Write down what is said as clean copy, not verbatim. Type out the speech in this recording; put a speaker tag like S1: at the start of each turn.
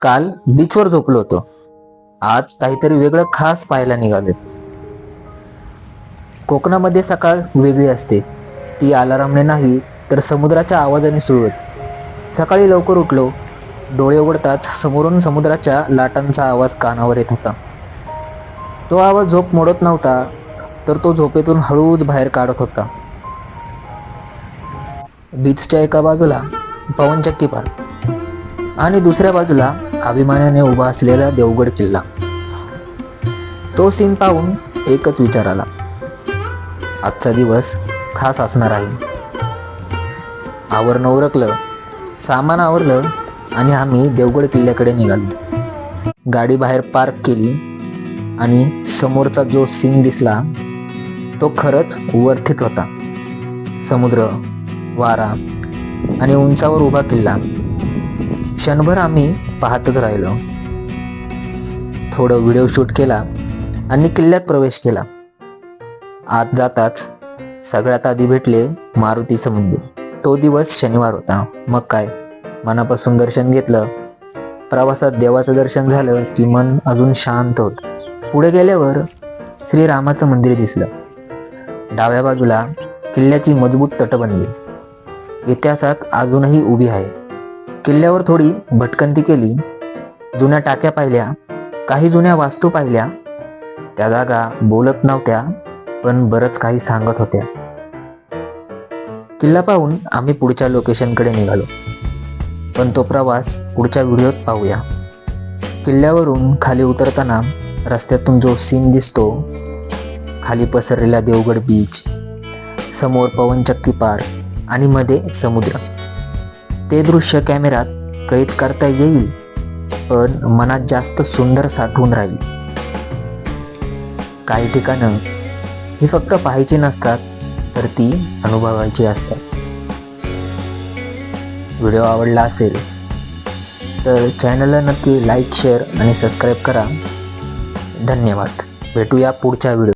S1: काल बीचवर झोपलो होतो. आज काहीतरी वेगळं खास पाहायला निघालोय. कोकणामध्ये सकाळ वेगळी असते. ती अलारामने नाही तर समुद्राच्या आवाजाने सुरू होते. सकाळी लवकर उठलो. डोळे उघडताच समोरून समुद्राच्या लाटांचा आवाज कानावर येत होता. तो आवाज झोप मोडत नव्हता, तर तो झोपेतून हळूच बाहेर काढत होता. बीचच्या एका बाजूला पवनचक्की पार्क आणि दुसऱ्या बाजूला अभिमानाने उभा असलेला देवगड किल्ला. तो सीन पाहून एकच विचार आला, आजचा दिवस खास असणार आहे. आवरणं उरकलं, सामान आवरलं आणि आम्ही देवगड किल्ल्याकडे निघालो. गाडी बाहेर पार्क केली आणि समोरचा जो सीन दिसला तो खरंच वर्थ इट होता. समुद्र, वारा आणि उंचावर उभा किल्ला. क्षणभर आम्ही पाहतच राहिलो. थोडं व्हिडिओ शूट केला आणि किल्ल्यात प्रवेश केला. आत जाताच सगळ्यात आधी भेटले मारुतीचं मंदिर. तो दिवस शनिवार होता. मग काय, मनापासून दर्शन घेतलं. प्रवासात देवाचं दर्शन झालं की मन अजून शांत होतं. पुढे गेल्यावर श्रीरामाचं मंदिर दिसलं. डाव्या बाजूला किल्ल्याची मजबूत तटबंदी इतिहासात अजूनही उभी आहे. किल्ल्यावर थोडी भटकंती केली. जुन्या टाक्या पाहिल्या, काही जुन्या वास्तू पाहिल्या. त्या जागा बोलत नव्हत्या, पण बरंच काही सांगत होत्या. किल्ला पाहून आम्ही पुढच्या लोकेशनकडे निघालो, पण तो प्रवास पुढच्या व्हिडिओत पाहूया. किल्ल्यावरून खाली उतरताना रस्त्यातून जो सीन दिसतो, खाली पसरलेला देवगड बीच, समोर पवनचक्की पार्क आणि मध्ये समुद्र, ते दृश्य कॅमेऱ्यात कैद करता येईल, पण मनात जास्त सुंदर साठवून राहील. काही ठिकाणं ही फक्त पाहायची नसतात, तर ती अनुभवायची असतात. व्हिडिओ आवडला असेल तर चॅनलला नक्की लाईक, शेअर आणि सबस्क्राईब करा. धन्यवाद. भेटूया पुढच्या व्हिडिओ.